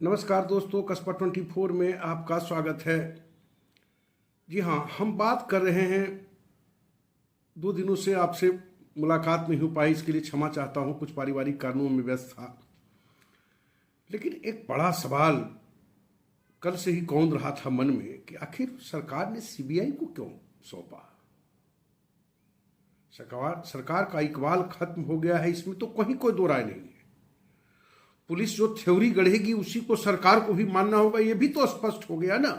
नमस्कार दोस्तों, कस्बा 24 में आपका स्वागत है। जी हाँ, हम बात कर रहे हैं। 2 दिनों से आपसे मुलाकात नहीं हो पाई, इसके लिए क्षमा चाहता हूँ, कुछ पारिवारिक कारणों में व्यस्त था। लेकिन एक बड़ा सवाल कल से ही कौंध रहा था मन में कि आखिर सरकार ने सीबीआई को क्यों सौंपा। सरकार का इकबाल खत्म हो गया है, इसमें तो कहीं कोई दो राय नहीं है। पुलिस जो थ्योरी गढ़ेगी उसी को सरकार को भी मानना होगा, यह भी तो स्पष्ट हो गया ना।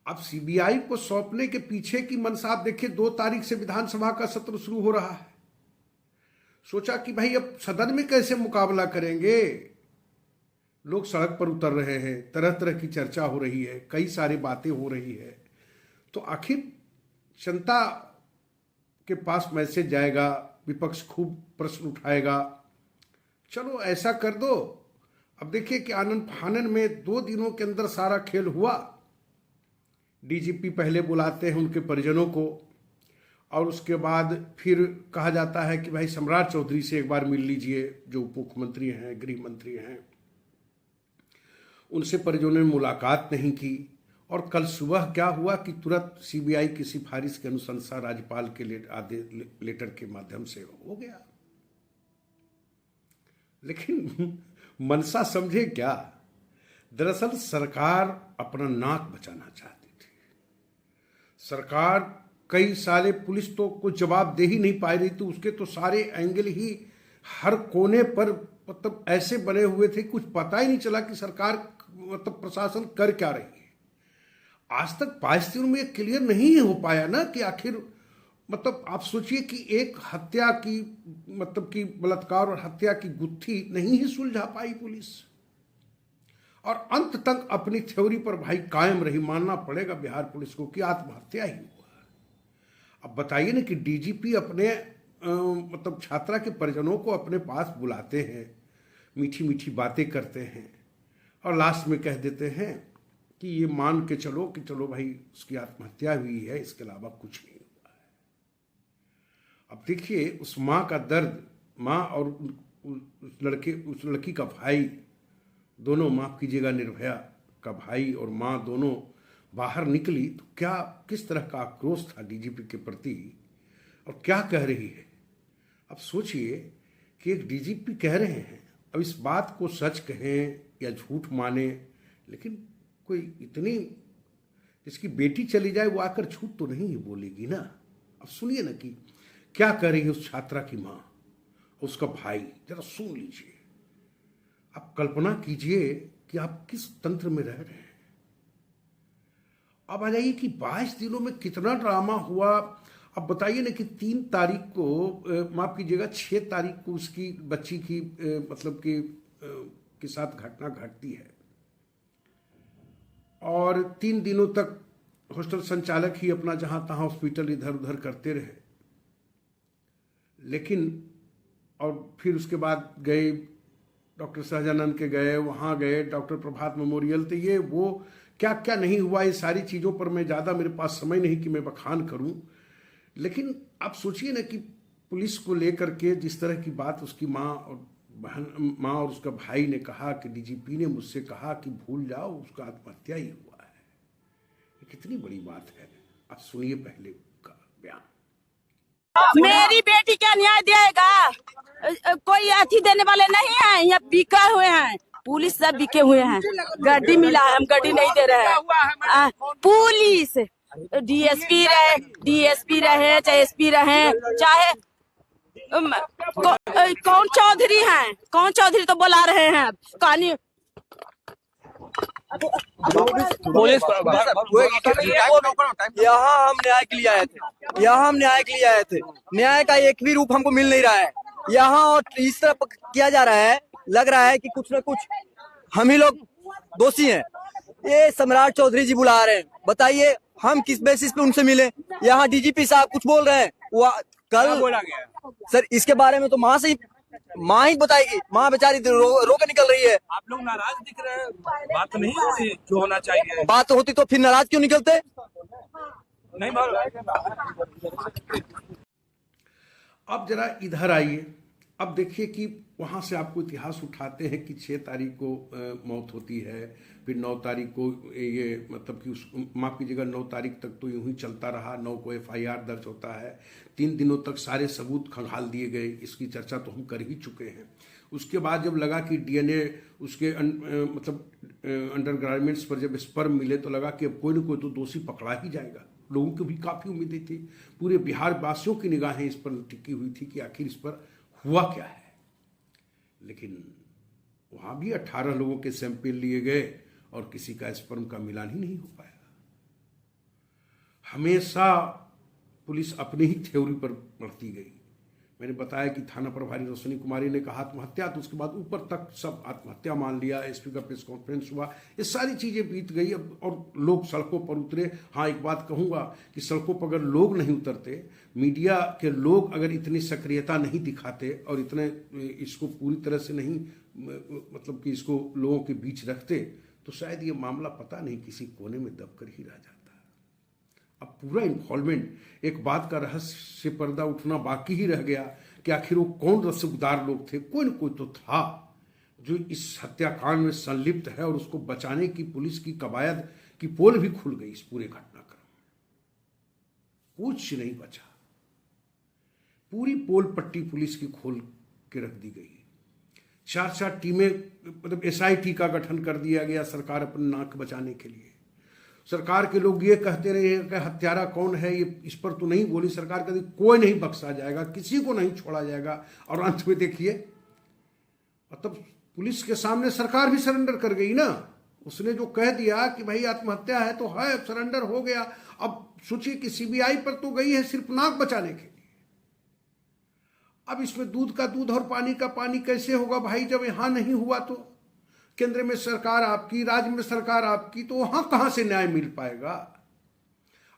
अब सीबीआई को सौंपने के पीछे की मंशा आप देखिए, 2 तारीख से विधानसभा का सत्र शुरू हो रहा है। सोचा कि भाई अब सदन में कैसे मुकाबला करेंगे। लोग सड़क पर उतर रहे हैं, तरह तरह की चर्चा हो रही है, कई सारी बातें हो रही है। तो आखिर जनता के पास मैसेज जाएगा, विपक्ष खूब प्रश्न उठाएगा, चलो ऐसा कर दो। अब देखिए कि आनन फानन में 2 दिनों के अंदर सारा खेल हुआ। डीजीपी पहले बुलाते हैं उनके परिजनों को, और उसके बाद फिर कहा जाता है कि भाई सम्राट चौधरी से एक बार मिल लीजिए, जो उप मुख्यमंत्री हैं, गृह मंत्री हैं। उनसे परिजनों ने मुलाकात नहीं की। और कल सुबह क्या हुआ कि तुरंत सीबीआई की सिफारिश के अनुशंसा राज्यपाल के लेटर के माध्यम से हो गया। लेकिन मनसा समझे क्या? दरअसल सरकार अपना नाक बचाना चाहती थी। सरकार कई साले पुलिस तो कुछ जवाब दे ही नहीं पा रही थी, उसके तो सारे एंगल ही हर कोने पर मतलब ऐसे बने हुए थे, कुछ पता ही नहीं चला कि सरकार मतलब प्रशासन कर क्या रही है। आज तक 22 दिनों में क्लियर नहीं हो पाया ना कि आखिर मतलब आप सोचिए कि एक हत्या की मतलब कि बलात्कार और हत्या की गुत्थी नहीं ही सुलझा पाई पुलिस, और अंत तक अपनी थ्योरी पर भाई कायम रही। मानना पड़ेगा बिहार पुलिस को कि आत्महत्या ही हुआ। अब बताइए ना कि डीजीपी अपने मतलब छात्रा के परिजनों को अपने पास बुलाते हैं, मीठी मीठी बातें करते हैं, और लास्ट में कह देते हैं कि ये मान के चलो कि चलो भाई उसकी आत्महत्या हुई है, इसके अलावा कुछ नहीं। अब देखिए उस माँ का दर्द, माँ और उस लड़की का भाई दोनों, माफ कीजिएगा निर्भया का भाई और माँ दोनों बाहर निकली तो क्या किस तरह का आक्रोश था डीजीपी के प्रति, और क्या कह रही है। अब सोचिए कि एक डीजीपी कह रहे हैं, अब इस बात को सच कहें या झूठ माने, लेकिन कोई इतनी जिसकी बेटी चली जाए वो आकर झूठ तो नहीं बोलेगी ना। अब सुनिए ना कि क्या कह रही है उस छात्रा की माँ, उसका भाई, जरा सुन लीजिए। आप कल्पना कीजिए कि आप किस तंत्र में रह रहे हैं। अब आ जाइए कि 22 दिनों में कितना ड्रामा हुआ। अब बताइए ना कि 3 तारीख को माफ कीजिएगा 6 तारीख को उसकी बच्ची की मतलब कि के साथ घटना घटती है, और 3 दिनों तक हॉस्टल संचालक ही अपना जहां तहां हॉस्पिटल इधर उधर करते रहे। लेकिन और फिर उसके बाद गए डॉक्टर सहजानंद के गए, वहाँ गए डॉक्टर प्रभात मेमोरियल, तो ये वो क्या क्या नहीं हुआ। ये सारी चीज़ों पर मैं ज़्यादा, मेरे पास समय नहीं कि मैं बखान करूं। लेकिन आप सोचिए ना कि पुलिस को लेकर के जिस तरह की बात उसकी माँ और उसका भाई ने कहा कि डीजीपी ने मुझसे कहा कि भूल जाओ, उसका आत्महत्या ही हुआ है। ये कितनी बड़ी बात है। आप सुनिए पहले का बयान। मेरी बेटी क्या न्याय देगा? कोई अथी देने वाले नहीं है, यहाँ बिका हुए हैं, पुलिस सब बिके हुए हैं। गड्डी मिला है, हम गड्डी नहीं दे रहे हैं। पुलिस डीएसपी रहे चाहे एसपी रहे, चाहे कौन चौधरी हैं, कौन चौधरी तो बुला रहे हैं कहानी पुलिस। यहाँ हम न्याय के लिए आए थे, यहाँ हम न्याय के लिए आए थे। न्याय का एक भी रूप हमको मिल नहीं रहा है यहाँ, और इस तरह किया जा रहा है, लग रहा है कि कुछ न कुछ हम ही लोग दोषी हैं। ये सम्राट चौधरी जी बुला रहे हैं, बताइए हम किस बेसिस पे उनसे मिले? यहाँ डीजीपी साहब कुछ बोल रहे हैं, वो कल बोला गया सर, इसके बारे में तो माँ ही बताएगी। माँ बेचारी रो के निकल रही है। आप लोग नाराज दिख रहे हैं, बात नहीं हो रही जो होना चाहिए। बात होती तो फिर नाराज क्यों निकलते? नहीं अब जरा इधर आइए, अब देखिए कि वहाँ से आपको इतिहास उठाते हैं कि 6 तारीख को मौत होती है, फिर 9 तारीख को ये मतलब कि उस माफ़ कीजिएगा 9 तारीख तक तो यूं ही चलता रहा, 9 को FIR दर्ज होता है, 3 दिनों तक सारे सबूत खंगाल दिए गए, इसकी चर्चा तो हम कर ही चुके हैं। उसके बाद जब लगा कि DNA उसके मतलब अंडरगारमेंट्स पर जब स्पर्म मिले तो लगा कि अब कोई ना कोई तो दोषी पकड़ा ही जाएगा। लोगों की भी काफ़ी उम्मीदें थी, पूरे बिहार वासियों की निगाहें इस पर टिकी हुई थी कि आखिर इस पर हुआ क्या है। लेकिन वहाँ भी 18 लोगों के सैंपल लिए गए और किसी का स्पर्म का मिलान ही नहीं हो पाया। हमेशा पुलिस अपनी ही थ्योरी पर बढ़ती गई। मैंने बताया कि थाना प्रभारी रोशनी कुमारी ने कहा आत्महत्या, तो उसके बाद ऊपर तक सब आत्महत्या मान लिया। SP का प्रेस कॉन्फ्रेंस हुआ, ये सारी चीज़ें बीत गई अब और लोग सड़कों पर उतरे। हाँ, एक बात कहूँगा कि सड़कों पर अगर लोग नहीं उतरते, मीडिया के लोग अगर इतनी सक्रियता नहीं दिखाते और इतने इसको पूरी तरह से नहीं मतलब कि इसको लोगों के बीच रखते, तो शायद ये मामला पता नहीं किसी कोने में दब कर ही रह जाता। अब पूरा इन्वॉल्वमेंट, एक बात का रहस्य पर्दा उठना बाकी ही रह गया कि आखिर वो कौन रसूखदार लोग थे। कोई न कोई तो था जो इस हत्याकांड में संलिप्त है और उसको बचाने की पुलिस की कवायद की पोल भी खुल गई। इस पूरे घटनाक्रम में कुछ नहीं बचा, पूरी पोल पट्टी पुलिस की खोल के रख दी गई। 4 टीमें मतलब SIT का गठन कर दिया गया सरकार अपनी नाक बचाने के लिए। सरकार के लोग ये कहते रहे कि हत्यारा कौन है, ये इस पर तो नहीं बोली सरकार, कहती कोई नहीं बख्शा जाएगा, किसी को नहीं छोड़ा जाएगा। और अंत में देखिए मतलब पुलिस के सामने सरकार भी सरेंडर कर गई ना। उसने जो कह दिया कि भाई आत्महत्या है तो है, सरेंडर हो गया। अब सोचिए कि CBI पर तो गई है सिर्फ नाक बचाने के लिए। अब इसमें दूध का दूध और पानी का पानी कैसे होगा भाई, जब यहां नहीं हुआ तो केंद्र में सरकार आपकी, राज्य में सरकार आपकी, तो वहां कहां से न्याय मिल पाएगा।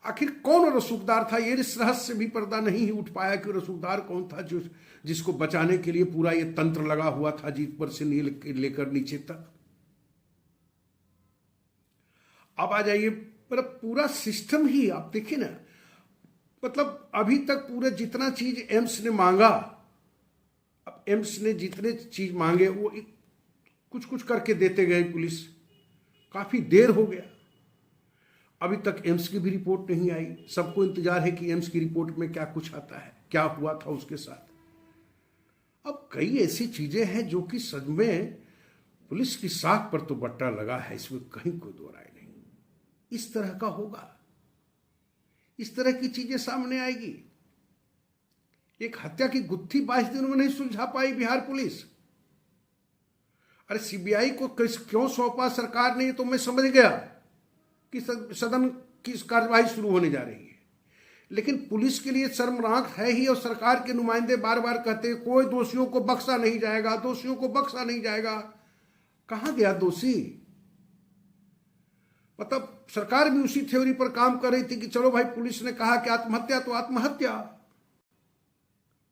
आखिर कौन रसूखदार था, ये इस रहस्य भी पर्दा नहीं ही उठ पाया कि रसूखदार कौन था जो जिसको बचाने के लिए पूरा ये तंत्र लगा हुआ था, जीत पर से लेकर नीचे तक। अब आ जाइए मतलब पूरा सिस्टम ही आप देखिए ना, मतलब अभी तक पूरे जितना चीज एम्स ने मांगा, अब एम्स ने जितने चीज मांगे वो कुछ कुछ करके देते गए पुलिस। काफी देर हो गया, अभी तक एम्स की भी रिपोर्ट नहीं आई। सबको इंतजार है कि एम्स की रिपोर्ट में क्या कुछ आता है, क्या हुआ था उसके साथ। अब कई ऐसी चीजें हैं जो कि सच में पुलिस की साख पर तो बट्टा लगा है, इसमें कहीं कोई दो राय नहीं। इस तरह का होगा, इस तरह की चीजें सामने आएगी। एक हत्या की गुत्थी 22 दिनों में नहीं सुलझा पाई बिहार पुलिस। अरे CBI को क्यों सौंपा सरकार ने, ये तो मैं समझ गया कि सदन की कार्यवाही शुरू होने जा रही है, लेकिन पुलिस के लिए शर्मनाक है ही। और सरकार के नुमाइंदे बार बार कहते हैं कोई दोषियों को बख्शा नहीं जाएगा, दोषियों को बख्शा नहीं जाएगा। कहां गया दोषी? मतलब सरकार भी उसी थ्योरी पर काम कर रही थी कि चलो भाई पुलिस ने कहा कि आत्महत्या तो आत्महत्या,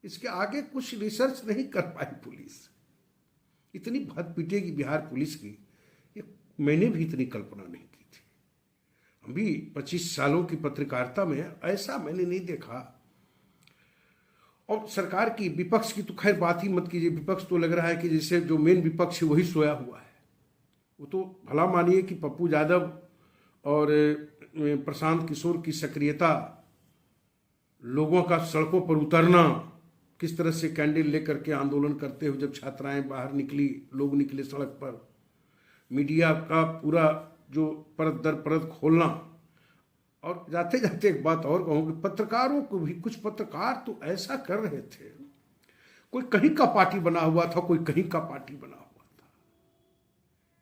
इसके आगे कुछ रिसर्च नहीं कर पाई पुलिस। इतनी भद पिटेगी बिहार पुलिस की, ये मैंने भी इतनी कल्पना नहीं की थी। हम भी 25 सालों की पत्रकारिता में ऐसा मैंने नहीं देखा। और सरकार की, विपक्ष की तो खैर बात ही मत कीजिए। विपक्ष तो लग रहा है कि जैसे जो मेन विपक्ष है वही सोया हुआ है। वो तो भला मानिए कि पप्पू यादव और प्रशांत किशोर की सक्रियता, लोगों का सड़कों पर उतरना, किस तरह से कैंडल लेकर के आंदोलन करते हुए जब छात्राएं बाहर निकली, लोग निकले सड़क पर, मीडिया का पूरा जो परत दर परत खोलना। और जाते जाते एक बात और कहूँगी, पत्रकारों को भी, कुछ पत्रकार तो ऐसा कर रहे थे, कोई कहीं का पार्टी बना हुआ था, कोई कहीं का पार्टी बना हुआ था।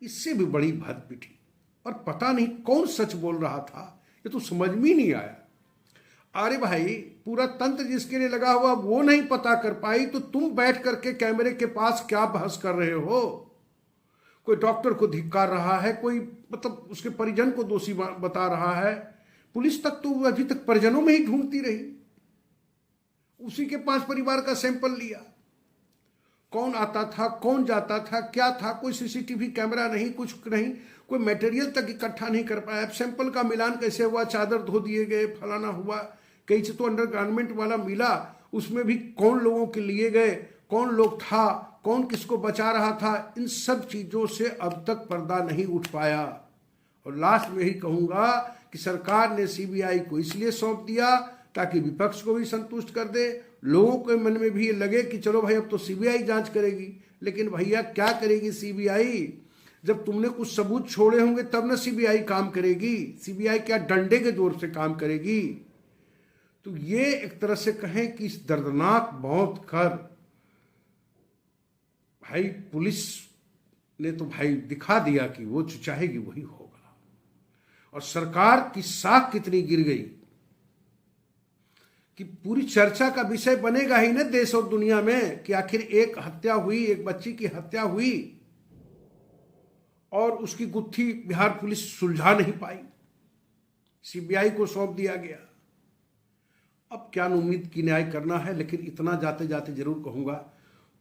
इससे भी बड़ी भद पिटी, और पता नहीं कौन सच बोल रहा था, ये तो समझ में नहीं आया। अरे भाई, पूरा तंत्र जिसके लिए लगा हुआ वो नहीं पता कर पाई, तो तुम बैठ करके कैमरे के पास क्या बहस कर रहे हो? कोई डॉक्टर को धिक्कार रहा है, कोई मतलब उसके परिजन को दोषी बता रहा है। पुलिस तक तो अभी तक परिजनों में ही ढूंढती रही, उसी के 5 परिवार का सैंपल लिया। कौन आता था, कौन जाता था, क्या था, कोई CCTV कैमरा नहीं, कुछ नहीं, कोई मटेरियल तक इकट्ठा नहीं कर पाया। सैंपल का मिलान कैसे हुआ? चादर धो दिए गए, फलाना हुआ। कहीं से तो अंडरगारमेंट वाला मिला, उसमें भी कौन लोगों के लिए गए, कौन लोग था, कौन किसको बचा रहा था, इन सब चीज़ों से अब तक पर्दा नहीं उठ पाया। और लास्ट में यही कहूँगा कि सरकार ने सीबीआई को इसलिए सौंप दिया ताकि विपक्ष को भी संतुष्ट कर दे, लोगों के मन में भी ये लगे कि चलो भाई अब तो सीबीआई जांच करेगी। लेकिन भैया क्या करेगी सीबीआई? जब तुमने कुछ सबूत छोड़े होंगे तब ना सीबीआई काम करेगी। सीबीआई क्या डंडे के जोर से काम करेगी? तो ये एक तरह से कहें कि इस दर्दनाक मौत कर भाई पुलिस ने तो भाई दिखा दिया कि वो जो चाहेगी वही होगा। और सरकार की साख कितनी गिर गई कि पूरी चर्चा का विषय बनेगा ही ना देश और दुनिया में कि आखिर एक हत्या हुई, एक बच्ची की हत्या हुई और उसकी गुत्थी बिहार पुलिस सुलझा नहीं पाई, सीबीआई को सौंप दिया गया। अब क्या उम्मीद की न्याय करना है, लेकिन इतना जाते जाते जरूर कहूंगा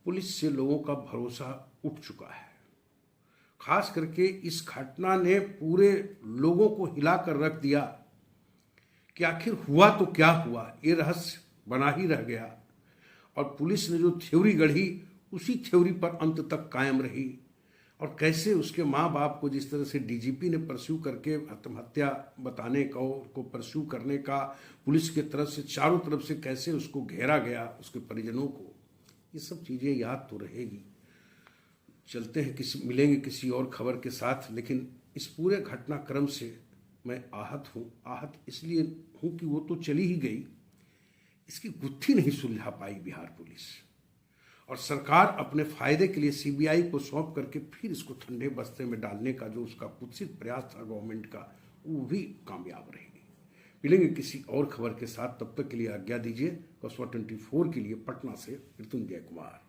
पुलिस से लोगों का भरोसा उठ चुका है। खास करके इस घटना ने पूरे लोगों को हिलाकर रख दिया कि आखिर हुआ तो क्या हुआ, ये रहस्य बना ही रह गया। और पुलिस ने जो थ्योरी गढ़ी उसी थ्योरी पर अंत तक कायम रही। और कैसे उसके माँ बाप को जिस तरह से डीजीपी ने परस्यू करके आत्महत्या बताने का, उसको परस्यू करने का पुलिस के तरफ से चारों तरफ से कैसे उसको घेरा गया, उसके परिजनों को, ये सब चीज़ें याद तो रहेगी। चलते हैं, मिलेंगे किसी और खबर के साथ। लेकिन इस पूरे घटनाक्रम से मैं आहत हूँ। आहत इसलिए हूँ कि वो तो चली ही गई, इसकी गुत्थी नहीं सुलझा पाई बिहार पुलिस। और सरकार अपने फायदे के लिए सीबीआई को सौंप करके फिर इसको ठंडे बस्ते में डालने का जो उसका कुत्सित प्रयास था गवर्नमेंट का, वो भी कामयाब रहेगी। मिलेंगे किसी और खबर के साथ, तब तक के लिए आज्ञा दीजिए। कस्बा 24 के लिए पटना से मृत्युंजय कुमार।